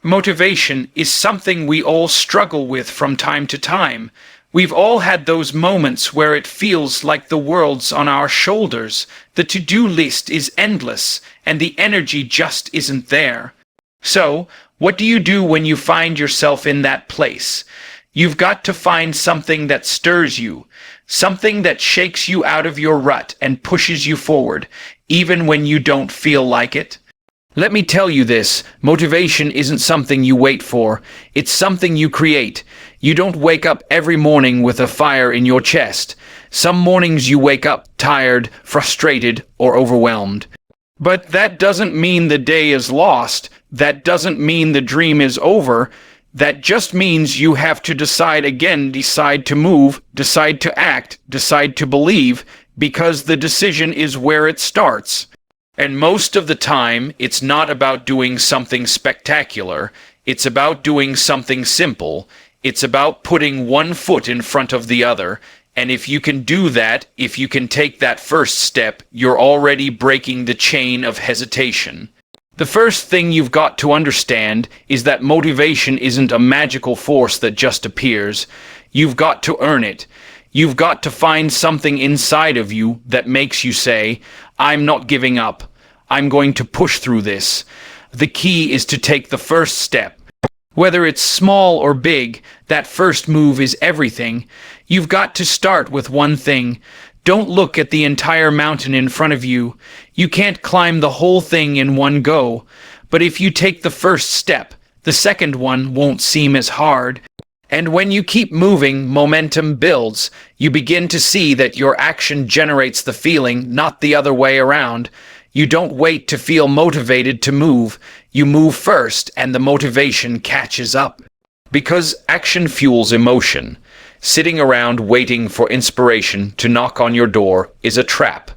Motivation is something we all struggle with from time to time. We've all had those moments where it feels like the world's on our shoulders, the to-do list is endless, and the energy just isn't there. So, what do you do when you find yourself in that place? You've got to find something that stirs you, something that shakes you out of your rut and pushes you forward, even when you don't feel like it. Let me tell you this, motivation isn't something you wait for, it's something you create. You don't wake up every morning with a fire in your chest. Some mornings you wake up tired, frustrated, or overwhelmed. But that doesn't mean the day is lost. That doesn't mean the dream is over. That just means you have to decide again, decide to move, decide to act, decide to believe, because the decision is where it starts. And most of the time, it's not about doing something spectacular. It's about doing something simple. It's about putting one foot in front of the other. And if you can do that, if you can take that first step, you're already breaking the chain of hesitation. The first thing you've got to understand is that motivation isn't a magical force that just appears. You've got to earn it. You've got to find something inside of you that makes you say, I'm not giving up. I'm going to push through this. The key is to take the first step. Whether it's small or big, that first move is everything. You've got to start with one thing. Don't look at the entire mountain in front of you. You can't climb the whole thing in one go. But if you take the first step, the second one won't seem as hard. And when you keep moving, momentum builds. You begin to see that your action generates the feeling, not the other way around. You don't wait to feel motivated to move. You move first, and the motivation catches up. Because action fuels emotion. Sitting around waiting for inspiration to knock on your door is a trap.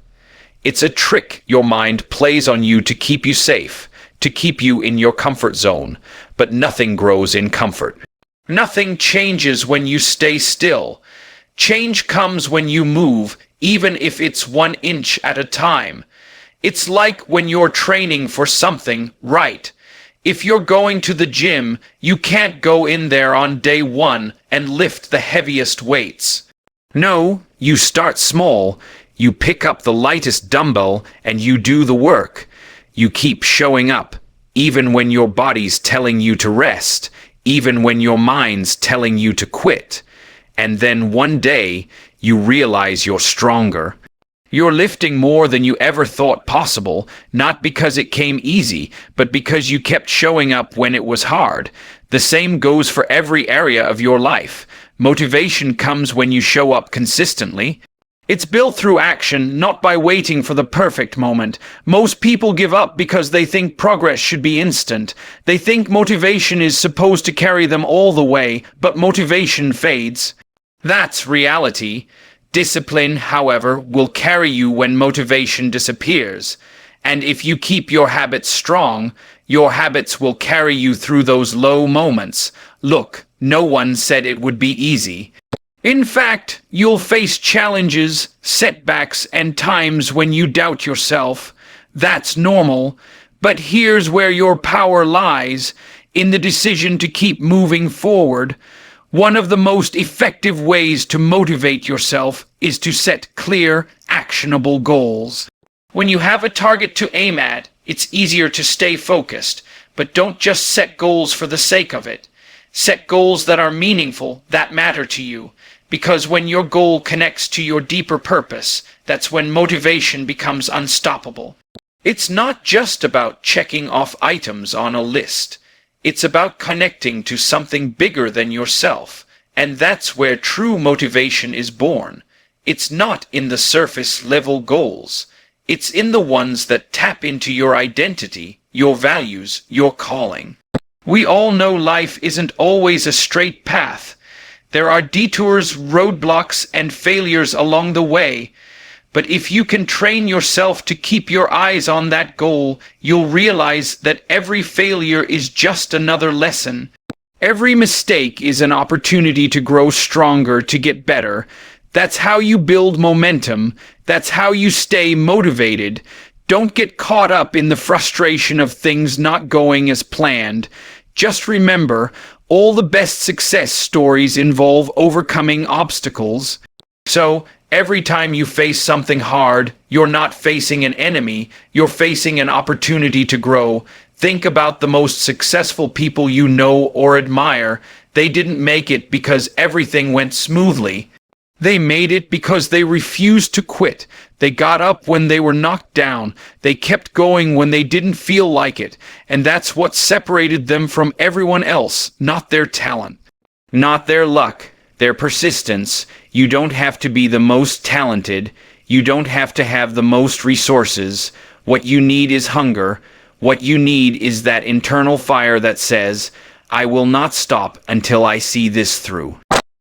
It's a trick your mind plays on you to keep you safe, to keep you in your comfort zone. But nothing grows in comfort. Nothing changes when you stay still. Change comes when you move, even if it's 1 inch at a time. It's like when you're training for something, right? If you're going to the gym, you can't go in there on day 1 and lift the heaviest weights. No, you start small. You pick up the lightest dumbbell and you do the work. You keep showing up, even when your body's telling you to rest, even when your mind's telling you to quit. And then one day, you realize you're stronger. You're lifting more than you ever thought possible, not because it came easy, but because you kept showing up when it was hard. The same goes for every area of your life. Motivation comes when you show up consistently. It's built through action, not by waiting for the perfect moment. Most people give up because they think progress should be instant. They think motivation is supposed to carry them all the way, but motivation fades. That's reality. Discipline, however, will carry you when motivation disappears. And if you keep your habits strong, your habits will carry you through those low moments. Look, no one said it would be easy. In fact, you'll face challenges, setbacks, and times when you doubt yourself. That's normal. But here's where your power lies, in the decision to keep moving forward. One of the most effective ways to motivate yourself is to set clear, actionable goals. When you have a target to aim at, it's easier to stay focused, but don't just set goals for the sake of it. Set goals that are meaningful, that matter to you, because when your goal connects to your deeper purpose, that's when motivation becomes unstoppable. It's not just about checking off items on a list. It's about connecting to something bigger than yourself, and that's where true motivation is born. It's not in the surface-level goals. It's in the ones that tap into your identity, your values, your calling. We all know life isn't always a straight path. There are detours, roadblocks, and failures along the way. But if you can train yourself to keep your eyes on that goal, you'll realize that every failure is just another lesson. Every mistake is an opportunity to grow stronger, to get better. That's how you build momentum. That's how you stay motivated. Don't get caught up in the frustration of things not going as planned. Just remember, all the best success stories involve overcoming obstacles. So, every time you face something hard, you're not facing an enemy, you're facing an opportunity to grow. Think about the most successful people you know or admire. They didn't make it because everything went smoothly. They made it because they refused to quit. They got up when they were knocked down. They kept going when they didn't feel like it. And that's what separated them from everyone else, not their talent, not their luck, their persistence. You don't have to be the most talented. You don't have to have the most resources. What you need is hunger. What you need is that internal fire that says, I will not stop until I see this through.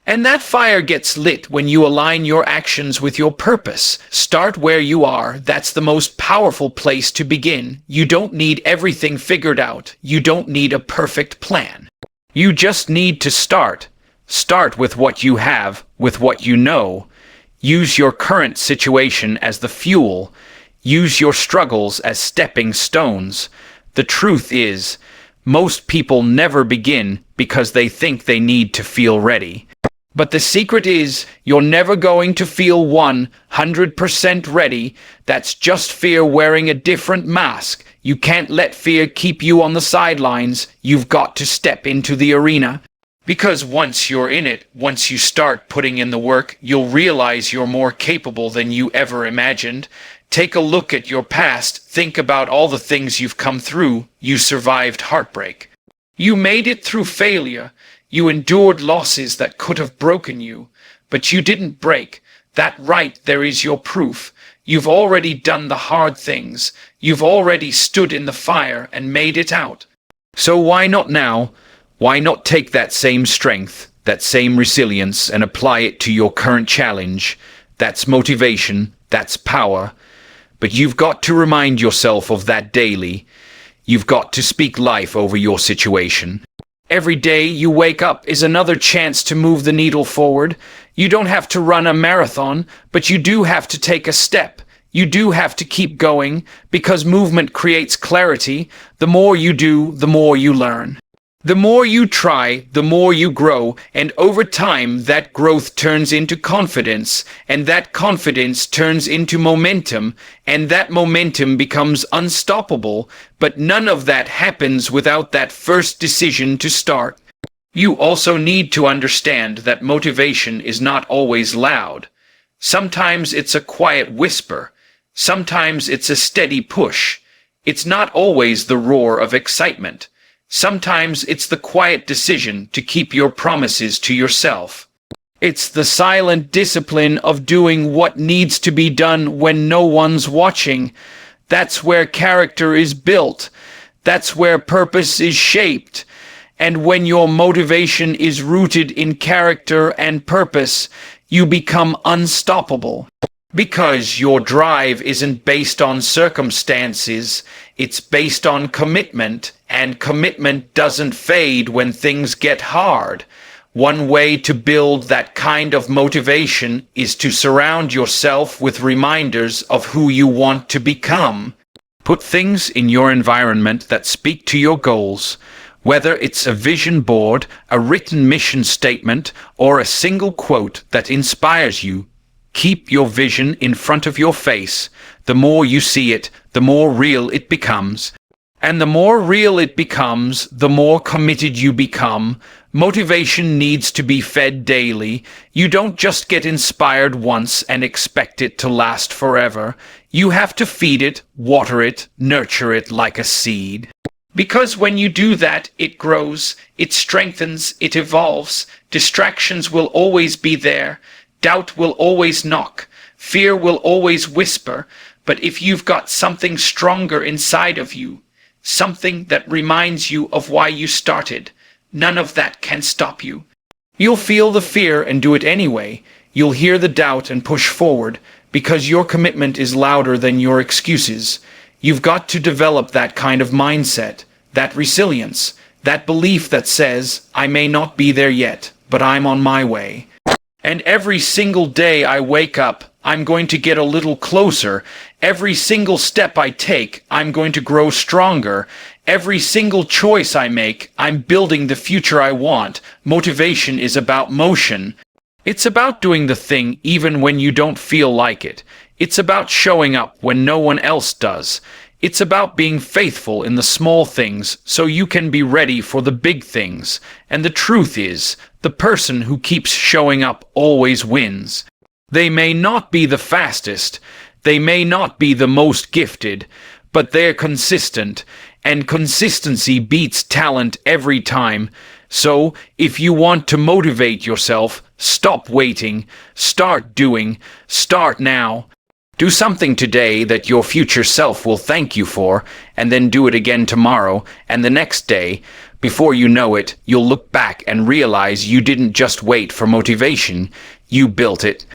And that fire gets lit when you align your actions with your purpose. Start where you are. That's the most powerful place to begin. You don't need everything figured out. You don't need a perfect plan. You just need to start. Start with what you have, with what you know. Use your current situation as the fuel. Use your struggles as stepping stones. The truth is, most people never begin because they think they need to feel ready. But the secret is, you're never going to feel 100% ready. That's just fear wearing a different mask. You can't let fear keep you on the sidelines. You've got to step into the arena. Because once you're in it, once you start putting in the work, you'll realize you're more capable than you ever imagined. Take a look at your past. Think about all the things you've come through. You survived heartbreak. You made it through failure. You endured losses that could have broken you, but you didn't break. That right there is your proof. You've already done the hard things. You've already stood in the fire and made it out. So why not now? Why not take that same strength, that same resilience, and apply it to your current challenge? That's motivation. That's power. But you've got to remind yourself of that daily. You've got to speak life over your situation. Every day you wake up is another chance to move the needle forward. You don't have to run a marathon, but you do have to take a step. You do have to keep going, because movement creates clarity. The more you do, the more you learn. The more you try, the more you grow, and over time that growth turns into confidence, and that confidence turns into momentum, and that momentum becomes unstoppable, but none of that happens without that first decision to start. You also need to understand that motivation is not always loud. Sometimes it's a quiet whisper. Sometimes it's a steady push. It's not always the roar of excitement. Sometimes it's the quiet decision to keep your promises to yourself. It's the silent discipline of doing what needs to be done when no one's watching. That's where character is built. That's where purpose is shaped. And when your motivation is rooted in character and purpose, you become unstoppable. Because your drive isn't based on circumstances, it's based on commitment, and commitment doesn't fade when things get hard. One way to build that kind of motivation is to surround yourself with reminders of who you want to become. Put things in your environment that speak to your goals. Whether it's a vision board, a written mission statement, or a single quote that inspires you, keep your vision in front of your face. The more you see it, the more real it becomes. And the more real it becomes, the more committed you become. Motivation needs to be fed daily. You don't just get inspired once and expect it to last forever. You have to feed it, water it, nurture it like a seed. Because when you do that, it grows, it strengthens, it evolves. Distractions will always be there. Doubt will always knock. Fear will always whisper. But if you've got something stronger inside of you, something that reminds you of why you started, none of that can stop you. You'll feel the fear and do it anyway. You'll hear the doubt and push forward, because your commitment is louder than your excuses. You've got to develop that kind of mindset, that resilience, that belief that says, I may not be there yet, but I'm on my way. And every single day I wake up, I'm going to get a little closer. Every single step I take, I'm going to grow stronger. Every single choice I make, I'm building the future I want. Motivation is about motion. It's about doing the thing even when you don't feel like it. It's about showing up when no one else does. It's about being faithful in the small things so you can be ready for the big things. And the truth is, the person who keeps showing up always wins. They may not be the fastest, they may not be the most gifted, but they're consistent, and consistency beats talent every time. So, if you want to motivate yourself, stop waiting, start doing, start now. Do something today that your future self will thank you for, and then do it again tomorrow, and the next day. Before you know it, you'll look back and realize you didn't just wait for motivation, you built it.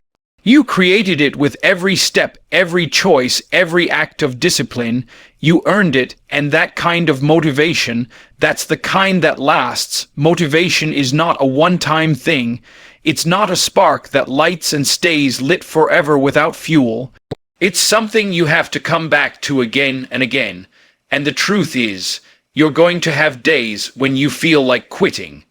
You created it with every step, every choice, every act of discipline. You earned it, and that kind of motivation, that's the kind that lasts. Motivation is not a one-time thing. It's not a spark that lights and stays lit forever without fuel. It's something you have to come back to again and again. And the truth is, you're going to have days when you feel like quitting.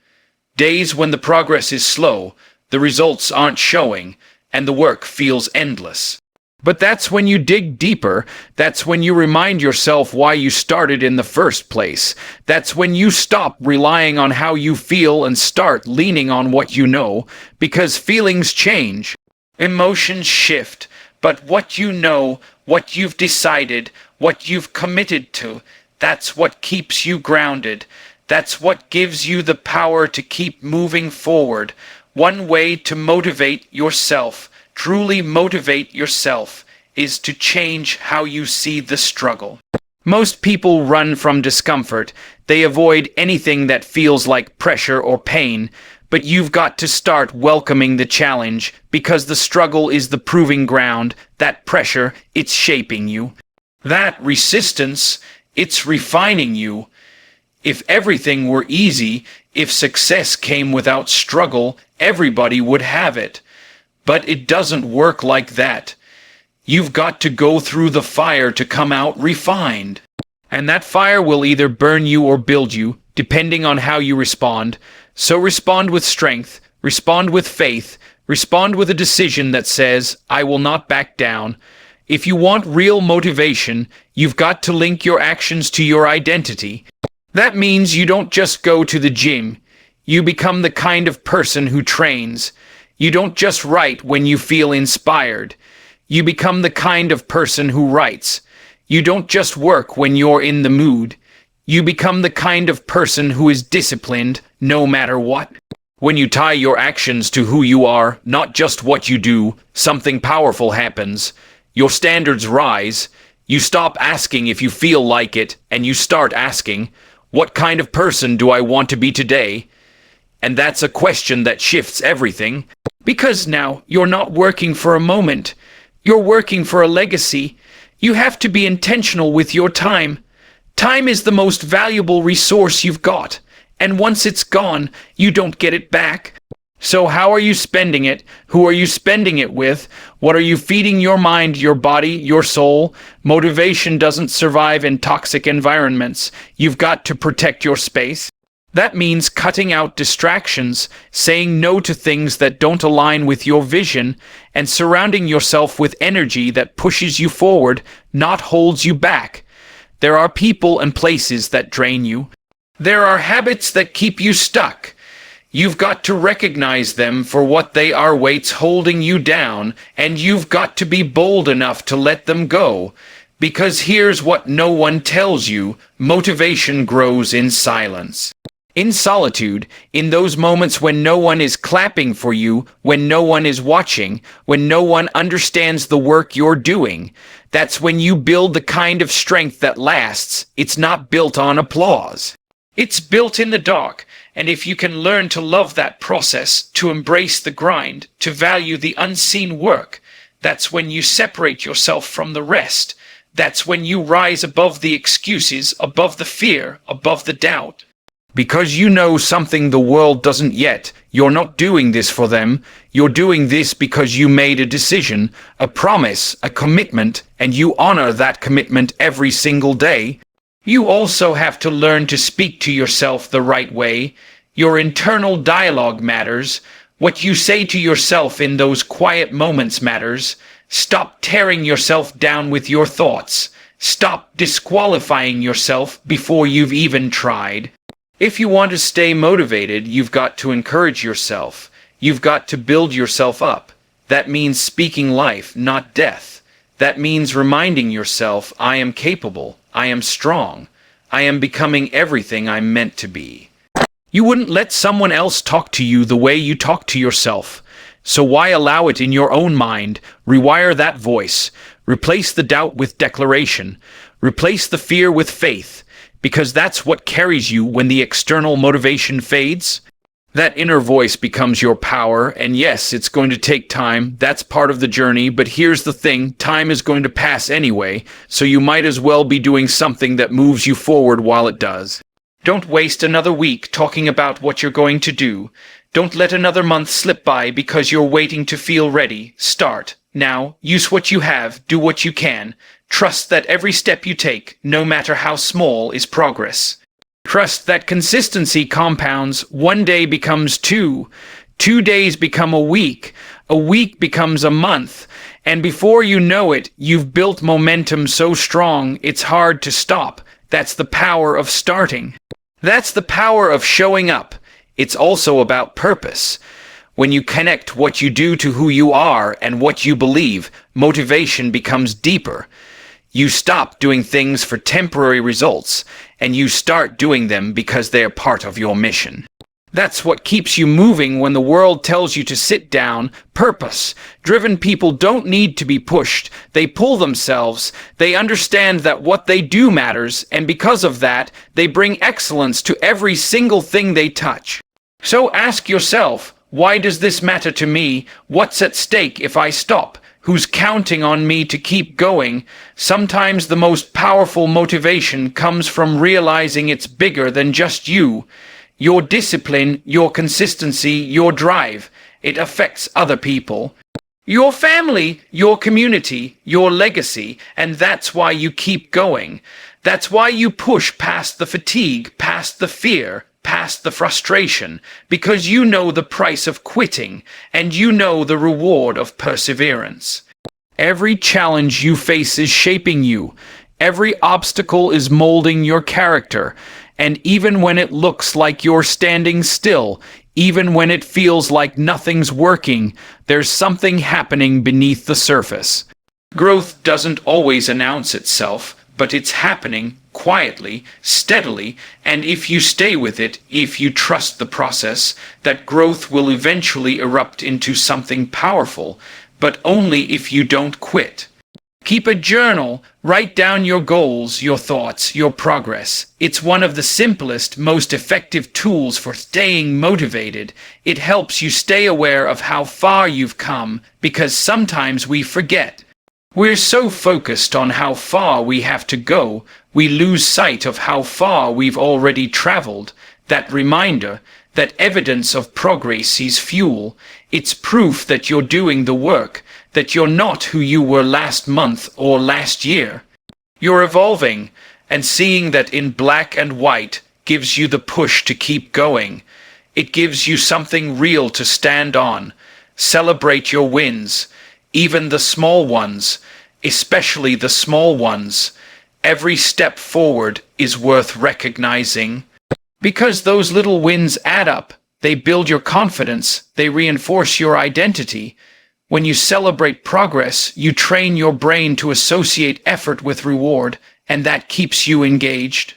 Days when the progress is slow, the results aren't showing, and the work feels endless. But that's when you dig deeper. That's when you remind yourself why you started in the first place. That's when you stop relying on how you feel and start leaning on what you know, because feelings change. Emotions shift, but what you know, what you've decided, what you've committed to, that's what keeps you grounded. That's what gives you the power to keep moving forward. One way to motivate yourself, truly motivate yourself, is to change how you see the struggle. Most people run from discomfort. They avoid anything that feels like pressure or pain. But you've got to start welcoming the challenge, because the struggle is the proving ground. That pressure, it's shaping you. That resistance, it's refining you. If everything were easy, if success came without struggle, everybody would have it. But it doesn't work like that. You've got to go through the fire to come out refined. And that fire will either burn you or build you, depending on how you respond. So respond with strength, respond with faith, respond with a decision that says, I will not back down. If you want real motivation, you've got to link your actions to your identity. That means you don't just go to the gym. You become the kind of person who trains. You don't just write when you feel inspired. You become the kind of person who writes. You don't just work when you're in the mood. You become the kind of person who is disciplined no matter what. When you tie your actions to who you are, not just what you do, something powerful happens. Your standards rise. You stop asking if you feel like it, and you start asking, what kind of person do I want to be today? And that's a question that shifts everything. Because now you're not working for a moment. You're working for a legacy. You have to be intentional with your time. Time is the most valuable resource you've got. And once it's gone, you don't get it back. So how are you spending it? Who are you spending it with? What are you feeding your mind, your body, your soul? Motivation doesn't survive in toxic environments. You've got to protect your space. That means cutting out distractions, saying no to things that don't align with your vision, and surrounding yourself with energy that pushes you forward, not holds you back. There are people and places that drain you. There are habits that keep you stuck. You've got to recognize them for what they are, weights holding you down, and you've got to be bold enough to let them go. Because here's what no one tells you: motivation grows in silence. In solitude, in those moments when no one is clapping for you, when no one is watching, when no one understands the work you're doing, that's when you build the kind of strength that lasts. It's not built on applause. It's built in the dark. And if you can learn to love that process, to embrace the grind, to value the unseen work, that's when you separate yourself from the rest. That's when you rise above the excuses, above the fear, above the doubt. Because you know something the world doesn't yet. You're not doing this for them. You're doing this because you made a decision, a promise, a commitment, and you honor that commitment every single day. You also have to learn to speak to yourself the right way. Your internal dialogue matters. What you say to yourself in those quiet moments matters. Stop tearing yourself down with your thoughts. Stop disqualifying yourself before you've even tried. If you want to stay motivated, you've got to encourage yourself. You've got to build yourself up. That means speaking life, not death. That means reminding yourself, I am capable, I am strong, I am becoming everything I'm meant to be. You wouldn't let someone else talk to you the way you talk to yourself. So why allow it in your own mind? Rewire that voice. Replace the doubt with declaration. Replace the fear with faith. Because that's what carries you when the external motivation fades. That inner voice becomes your power, and yes, it's going to take time. That's part of the journey, but here's the thing, time is going to pass anyway, so you might as well be doing something that moves you forward while it does. Don't waste another week talking about what you're going to do. Don't let another month slip by because you're waiting to feel ready. Start now. Use what you have. Do what you can. Trust that every step you take, no matter how small, is progress. Trust that consistency compounds. One day becomes 2. 2 days become a week becomes a month. And before you know it, you've built momentum so strong it's hard to stop. That's the power of starting. That's the power of showing up. It's also about purpose. When you connect what you do to who you are and what you believe, motivation becomes deeper. You stop doing things for temporary results, and you start doing them because they're part of your mission. That's what keeps you moving when the world tells you to sit down. Purpose. Driven people don't need to be pushed. They pull themselves. They understand that what they do matters, and because of that, they bring excellence to every single thing they touch. So ask yourself, why does this matter to me? What's at stake if I stop? Who's counting on me to keep going? Sometimes the most powerful motivation comes from realizing it's bigger than just you. Your discipline, your consistency, your drive, it affects other people. Your family, your community, your legacy, and that's why you keep going. That's why you push past the fatigue, past the fear, past the frustration, because you know the price of quitting, and you know the reward of perseverance. Every challenge you face is shaping you. Every obstacle is molding your character. And even when it looks like you're standing still, even when it feels like nothing's working, there's something happening beneath the surface. Growth doesn't always announce itself, but it's happening quietly, steadily, and if you stay with it, if you trust the process, that growth will eventually erupt into something powerful, but only if you don't quit. Keep a journal. Write down your goals, your thoughts, your progress. It's one of the simplest, most effective tools for staying motivated. It helps you stay aware of how far you've come, because sometimes we forget. We're so focused on how far we have to go, we lose sight of how far we've already traveled. That reminder, that evidence of progress is fuel. It's proof that you're doing the work, that you're not who you were last month or last year. You're evolving, and seeing that in black and white gives you the push to keep going. It gives you something real to stand on. Celebrate your wins, even the small ones, especially the small ones. Every step forward is worth recognizing. Because those little wins add up, they build your confidence, they reinforce your identity. When you celebrate progress, you train your brain to associate effort with reward, and that keeps you engaged.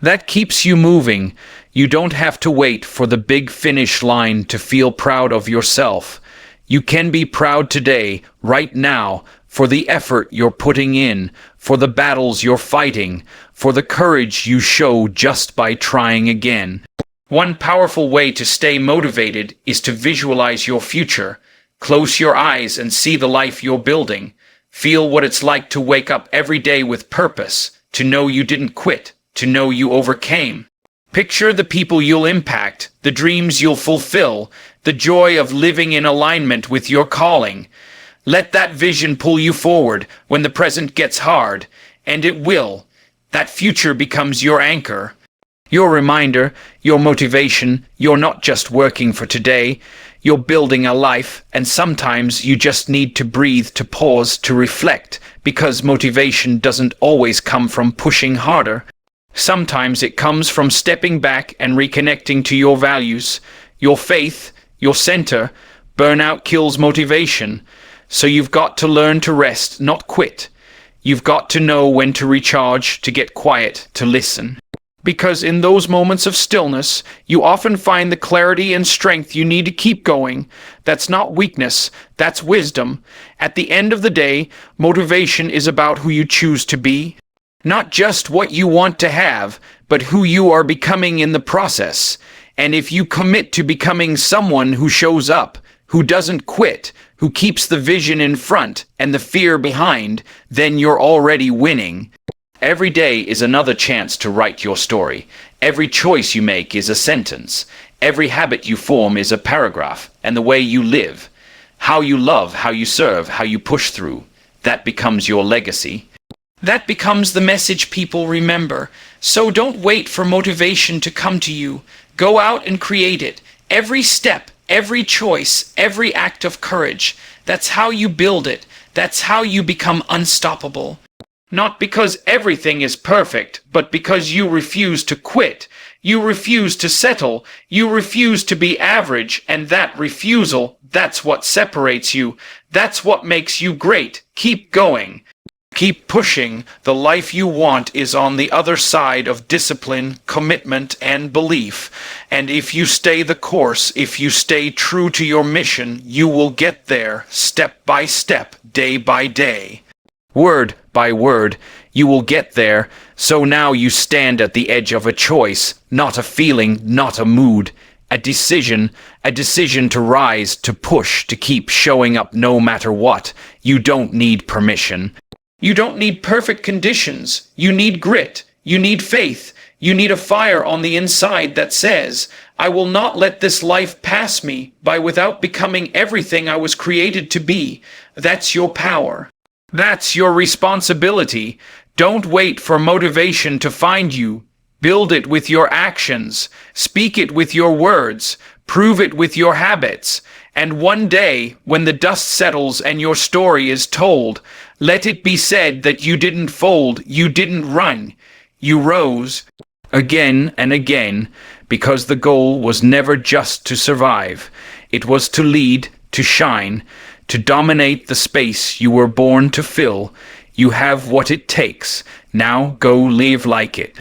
That keeps you moving. You don't have to wait for the big finish line to feel proud of yourself. You can be proud today, right now, for the effort you're putting in, for the battles you're fighting, for the courage you show just by trying again. One powerful way to stay motivated is to visualize your future. Close your eyes and see the life you're building. Feel what it's like to wake up every day with purpose, to know you didn't quit, to know you overcame. Picture the people you'll impact, the dreams you'll fulfill, the joy of living in alignment with your calling. Let that vision pull you forward when the present gets hard, and it will. That future becomes your anchor, your reminder, your motivation. You're not just working for today, you're building a life, and sometimes you just need to breathe, to pause, to reflect, because motivation doesn't always come from pushing harder. Sometimes it comes from stepping back and reconnecting to your values, your faith, your center. Burnout kills motivation, so you've got to learn to rest, not quit. You've got to know when to recharge, to get quiet, to listen. Because in those moments of stillness, you often find the clarity and strength you need to keep going. That's not weakness, that's wisdom. At the end of the day, motivation is about who you choose to be. Not just what you want to have, but who you are becoming in the process. And if you commit to becoming someone who shows up, who doesn't quit, who keeps the vision in front and the fear behind, then you're already winning. Every day is another chance to write your story. Every choice you make is a sentence. Every habit you form is a paragraph. And the way you live, how you love, how you serve, how you push through, that becomes your legacy. That becomes the message people remember. So don't wait for motivation to come to you. Go out and create it. Every step, every choice, every act of courage. That's how you build it. That's how you become unstoppable. Not because everything is perfect, but because you refuse to quit. You refuse to settle. You refuse to be average. And that refusal, that's what separates you. That's what makes you great. Keep going. Keep pushing. The life you want is on the other side of discipline, commitment, and belief. And if you stay the course, if you stay true to your mission, you will get there, step by step, day by day. Word by word, you will get there. So now you stand at the edge of a choice, not a feeling, not a mood. A decision to rise, to push, to keep showing up no matter what. You don't need permission. You don't need perfect conditions. You need grit. You need faith. You need a fire on the inside that says, I will not let this life pass me by without becoming everything I was created to be. That's your power. That's your responsibility. Don't wait for motivation to find you. Build it with your actions. Speak it with your words. Prove it with your habits. And one day, when the dust settles and your story is told, let it be said that you didn't fold, you didn't run. You rose again and again, because the goal was never just to survive. It was to lead, to shine, to dominate the space you were born to fill. You have what it takes. Now go live like it.